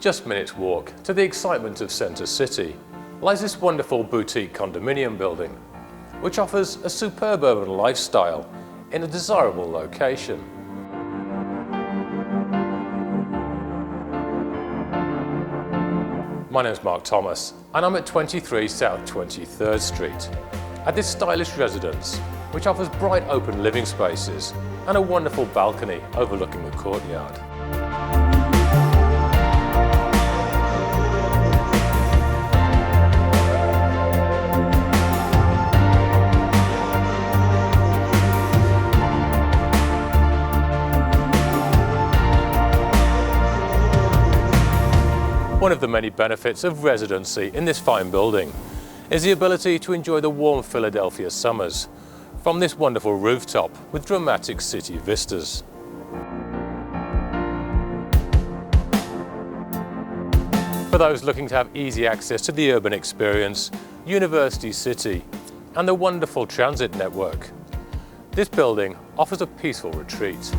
Just minutes walk to the excitement of Centre City lies this wonderful boutique condominium building, which offers a superb urban lifestyle in a desirable location. My name is Mark Thomas and I'm at 23 South 23rd Street at this stylish residence which offers bright open living spaces and a wonderful balcony overlooking the courtyard. One of the many benefits of residency in this fine building is the ability to enjoy the warm Philadelphia summers from this wonderful rooftop with dramatic city vistas. For those looking to have easy access to the urban experience, University City and the wonderful transit network, this building offers a peaceful retreat.